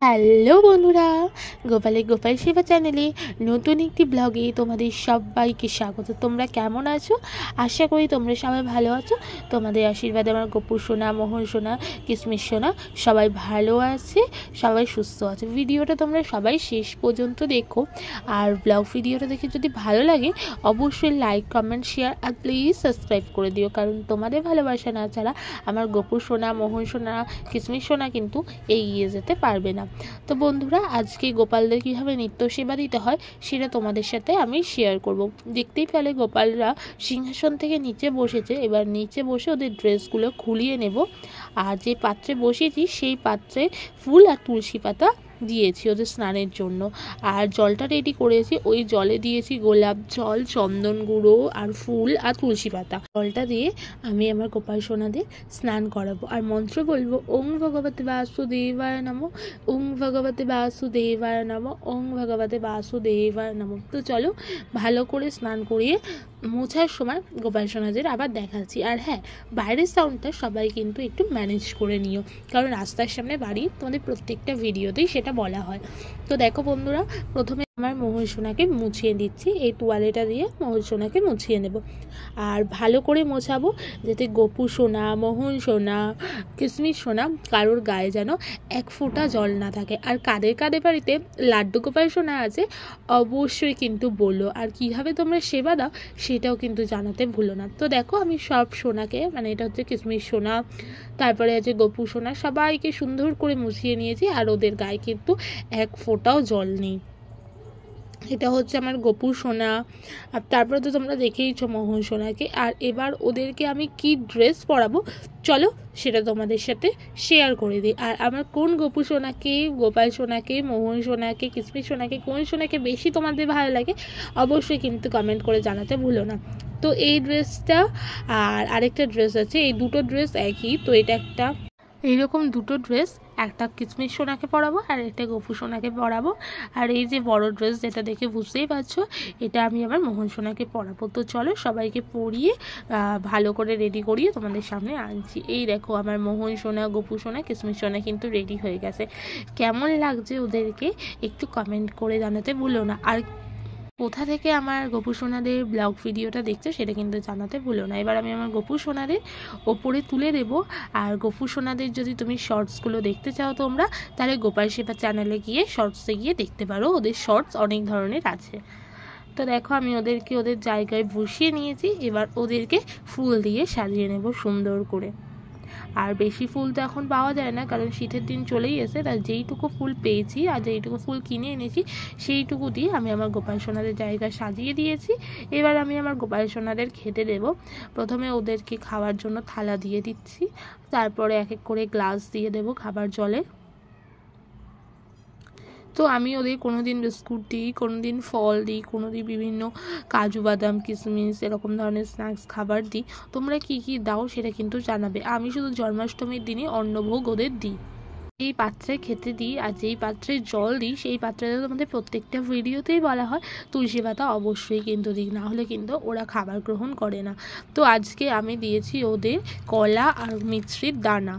Hello বন্ধুরা, গোপালের গোপাল সেবা চ্যানেলে নতুন একটি ব্লগে তোমাদের সবাইকে স্বাগত। তোমরা কেমন আছো? আশা করি তোমরা সবাই ভালো আছো। তোমাদের আশীর্বাদে আমার গোপুর সোনা, মোহন সোনা, কিসমিস সোনা সবাই ভালো আছে, সবাই সুস্থ আছে। ভিডিওটা তোমরা সবাই শেষ পর্যন্ত দেখো। আর ব্লগ ভিডিওটা দেখে যদি ভালো লাগে অবশ্যই লাইক, কমেন্ট, শেয়ার আর প্লিজ সাবস্ক্রাইব করে দিও, কারণ তোমাদের ভালোবাসা না ছাড়া আমার গোপুর সোনা, মোহন সোনা, কিসমিস সোনা কিন্তু এগিয়ে যেতে পারবে না। তো বন্ধুরা, আজকে গোপালদের কীভাবে নিত্য সেবা দিতে হয় সেটা তোমাদের সাথে আমি শেয়ার করব। দেখতেই পেলে গোপালরা সিংহাসন থেকে নিচে বসেছে। এবার নিচে বসে ওদের ড্রেসগুলো খুলিয়ে নেব। আর যে পাত্রে বসেছি সেই পাত্রে ফুল আর তুলসী পাতা দিয়েছি ওদের স্নানের জন্য। আর জলটা রেডি করেছি, ওই জলে দিয়েছি গোলাপ জল, চন্দন গুঁড়ো আর ফুল আর তুলসী পাতা। জলটা দিয়ে আমি আমার গোপাল সোনাদের স্নান করাবো আর মন্ত্র বলবো, ওং ভগবতে বাসুদেবায় নমঃ, ওং ভগবতে বাসুদেবায় নমঃ, ওং ভগবতে বাসুদেবায় নমঃ। তো চলো ভালো করে স্নান করিয়ে মোছার সময় গোপাল সোনাদের আবার দেখাচ্ছি। আর হ্যাঁ, বাইরের সাউন্ডটা সবাই কিন্তু একটু ম্যানেজ করে নিও, কারণ রাস্তার সামনে বাড়ি, তোমাদের প্রত্যেকটা ভিডিওতেই সেটা বলা হয়। তো দেখো বন্ধুরা, প্রথমে আমার মোহন সোনাকে মুছিয়ে দিচ্ছি। এই তোয়ালেটা দিয়ে মোহন সোনাকে মুছিয়ে নেব আর ভালো করে মোছাবো, যাতে গোপু সোনা, মোহন সোনা, কিসমিস সোনা কারোর গায়ে যেন এক ফোঁটা জল না থাকে। আর কাদের কাদের বাড়িতে লাড্ডু গোপাল সোনা আছে অবশ্যই কিন্তু বলো, আর কীভাবে তোমরা সেবা দাও সেটাও কিন্তু জানাতে ভুলো না। তো দেখো, আমি সব সোনাকে, মানে এটা হচ্ছে কিসমিস সোনা, তারপরে আছে গোপু সোনা, সবাইকে সুন্দর করে মুছিয়ে নিয়েছি। আর ওদের গায়ে কিন্তু এক ফোঁটাও জল নেই। এটা হচ্ছে আমার গোপু সোনা। আর তারপরে তো তোমরা দেখেইছো মোহন সোনাকে। আর এবার ওদেরকে আমি কি ড্রেস পরাবো চলো সেটা তোমাদের সাথে শেয়ার করে দিই। আর আমার কোন গোপু সোনাকে, গোপাল সোনাকে, মোহন সোনাকে, কিসমিস সোনাকে, কোন সোনাকে বেশি তোমাদের ভালো লাগে অবশ্যই কিন্তু কমেন্ট করে জানাতে ভুলো না। তো এই ড্রেসটা আর আরেকটা ড্রেস আছে, এই দুটো ড্রেস একই। তো এটা একটা, এইরকম দুটো ড্রেস, একটা কিসমিস সোনাকে পরাবো আর একটা গোপু সোনাকে পরাবো। আর এই যে বড় ড্রেস, যেটা দেখে বুঝতেই পারছো, এটা আমি আমার মোহন সোনাকে পরাবো। তো চলো সবাইকে পরিয়ে ভালো করে রেডি করিয়ে তোমাদের সামনে আনছি। এই দেখো, আমার মোহন সোনা, গোপু সোনা, কিসমিস সোনা কিন্তু রেডি হয়ে গেছে। কেমন লাগছে ওদেরকে একটু কমেন্ট করে জানাতে ভুলো না। আর কোথা থেকে আমার গোপু সোনাদের ব্লগ ভিডিওটা দেখছো সেটা কিন্তু জানাতে ভুলো না। এবার আমি আমার গোপু সোনাদের ওপরে তুলে দেবো। আর গোপু সোনাদের যদি তুমি শর্টসগুলো দেখতে চাও তোমরা, তাহলে গোপাল সেবা চ্যানেলে গিয়ে শর্টসে গিয়ে দেখতে পারো, ওদের শর্টস অনেক ধরনের আছে। তো দেখো, আমি ওদেরকে ওদের জায়গায় বসিয়ে নিয়েছি। এবার ওদেরকে ফুল দিয়ে সাজিয়ে নেব সুন্দর করে। আর বেশি ফুল তো এখন পাওয়া যায় না, কারণ শীতের দিন চলেই এসে, তাই যেইটুকু ফুল পেয়েছি আর যেইটুকু ফুল কিনে এনেছি সেইটুকু দিয়ে আমি আমার গোপাল সোনাদের জায়গা সাজিয়ে দিয়েছি। এবার আমি আমার গোপাল সোনাদের খেতে দেব। প্রথমে ওদেরকে খাওয়ার জন্য থালা দিয়ে দিচ্ছি, তারপরে এক এক করে গ্লাস দিয়ে দেব খাবার জলে। তো আমি ওদের কোনো দিন বিস্কুট দিই, কোনো দিন ফল দিই, কোনো দিন বিভিন্ন কাজু বাদাম, কিশমিশ এরকম ধরনের স্ন্যাক্স খাবার দিই। তোমরা কি কি দাও সেটা কিন্তু জানাবে। আমি শুধু জন্মাষ্টমীর দিনই অন্নভোগ ওদের দিই। এই পাত্রে খেতে দিই আর যেই পাত্রে জল দিই সেই পাত্রটা তোমাদের প্রত্যেকটা ভিডিওতেই বলা হয় তুলসী পাতা অবশ্যই কিন্তু দিই, না হলে কিন্তু ওরা খাবার গ্রহণ করে না। তো আজকে আমি দিয়েছি ওদের কলা আর মিছরির দানা,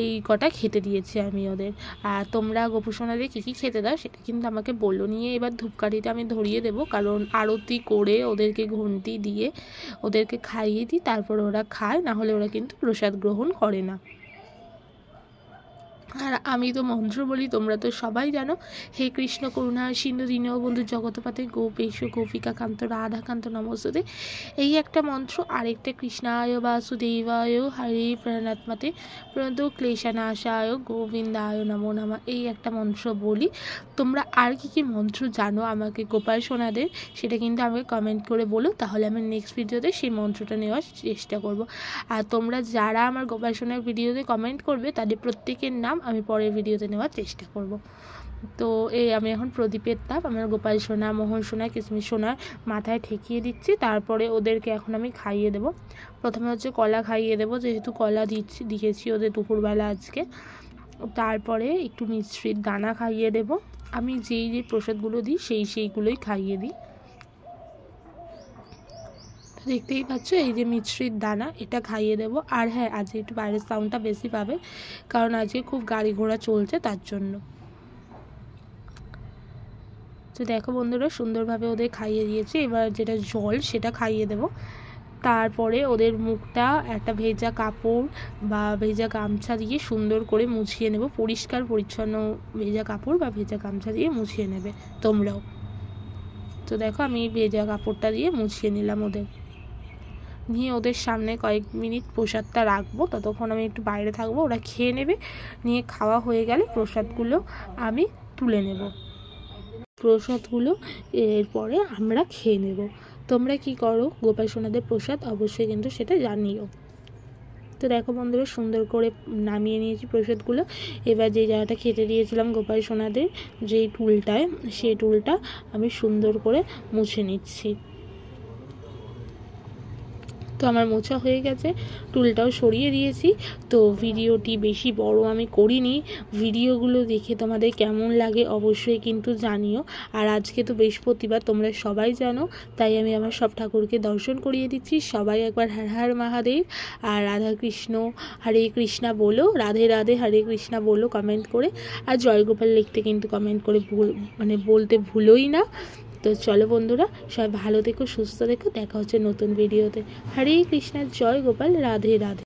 এই কটা খেতে দিয়েছি আমি ওদের। আর তোমরা গোপু সোনাদের কী কী খেতে দাও সেটা কিন্তু আমাকে বলো। নিয়ে এবার ধূপকাঠিটা আমি ধরিয়ে দেবো, কারণ আরতি করে ওদেরকে ঘন্টি দিয়ে ওদেরকে খাইয়ে দিই, তারপরে ওরা খায়, না হলে ওরা কিন্তু প্রসাদ গ্রহণ করে না। আর আমি তো মন্ত্র বলি, তোমরা তো সবাই জানো, হে কৃষ্ণ করুণা সিন্ধু দীনবন্ধু জগৎপতে গোপেশ গোপিকা কান্ত রাধাকান্ত নমস্তুতে, এই একটা মন্ত্র। আরেকটা কৃষ্ণায় বাসুদেবায় হরে প্রণাত্মাতে প্রণত ক্লেশনাশায় গোবিন্দায় নমো নমঃ, এই একটা মন্ত্র বলি। তোমরা আর কি কি মন্ত্র জানো আমাকে গোপাল সোনাদের সেটা কিন্তু আমাকে কমেন্ট করে বলো, তাহলে আমি নেক্সট ভিডিওতে সেই মন্ত্রটা নেওয়ার চেষ্টা করব। আর তোমরা যারা আমার গোপাল সোনার ভিডিওতে কমেন্ট করবে তাদের প্রত্যেকের নাম আমি পরের ভিডিওতে নেওয়ার চেষ্টা করব। তো এই আমি এখন প্রদীপের তাপ আমার গোপাল সোনা, মোহন সোনা, কিসমিস সোনার মাথায় ঠেকিয়ে দিচ্ছি। তারপরে ওদেরকে এখন আমি খাইয়ে দেবো। প্রথমে হচ্ছে কলা খাইয়ে দেবো, যেহেতু কলা দিয়েছি ওদের দুপুরবেলা আজকে। তারপরে একটু মিছরির দানা খাইয়ে দেবো। আমি যেই যে প্রসাদগুলো দিই সেইগুলোই খাইয়ে দিই। দেখতেই পাচ্ছ, এই যে মিছরির দানা, এটা খাইয়ে দেবো। আর হ্যাঁ, আজকে একটু বাইরের সাউন্ডটা বেশি পাবে, কারণ আজকে খুব গাড়ি ঘোড়া চলছে তার জন্য। তো দেখো বন্ধুরা সুন্দরভাবে ওদের খাইয়ে দিয়েছি। এবার যেটা জল সেটা খাইয়ে দেব। তারপরে ওদের মুখটা একটা ভেজা কাপড় বা ভেজা গামছা দিয়ে সুন্দর করে মুছিয়ে নেব। পরিষ্কার পরিচ্ছন্ন ভেজা কাপড় বা ভেজা গামছা দিয়ে মুছিয়ে নেবে তোমরাও। তো দেখো আমি ভেজা কাপড়টা দিয়ে মুছিয়ে নিলাম ওদের, নিয়ে ওদের সামনে কয়েক মিনিট প্রসাদটা রাখবো। ততক্ষণ আমি একটু বাইরে থাকবো, ওরা খেয়ে নেবে। নিয়ে খাওয়া হয়ে গেলে প্রসাদগুলো আমি তুলে নেব। প্রসাদগুলো এরপরে আমরা খেয়ে নেব। তোমরা কি করো গোপাল সোনাদের প্রসাদ অবশ্যই কিন্তু সেটা জানিও। তো দেখো বন্ধুরা সুন্দর করে নামিয়ে নিয়েছি প্রসাদগুলো। এবার যে জায়গাটা খেতে দিয়েছিলাম গোপাল সোনাদের, যেই টুলটায়, সেই টুলটা আমি সুন্দর করে মুছে নিচ্ছি। তো আমার মোছা হয়ে গেছে, টুলটাও সরিয়ে দিয়েছি। তো ভিডিওটি বেশি বড় আমি করিনি। ভিডিওগুলো দেখে তোমাদের কেমন লাগে অবশ্যই কিন্তু জানিও। আর আজকে তো বৃহস্পতিবার, তোমরা সবাই জানো, তাই আমি আমার সব ঠাকুরকে দর্শন করিয়ে দিচ্ছি। সবাই একবার হর হর মহাদেব আর রাধা কৃষ্ণ হরে কৃষ্ণা বলো, রাধে রাধে হরে কৃষ্ণা বলো কমেন্ট করে। আর জয়গোপাল লিখতে কিন্তু কমেন্ট করে বলতে ভুলোই না। তো চলো বন্ধুরা, সবাই ভালো থেকো, সুস্থ থেকো, দেখা হচ্ছে নতুন ভিডিওতে। হরে কৃষ্ণ, জয় গোপাল, রাধে রাধে।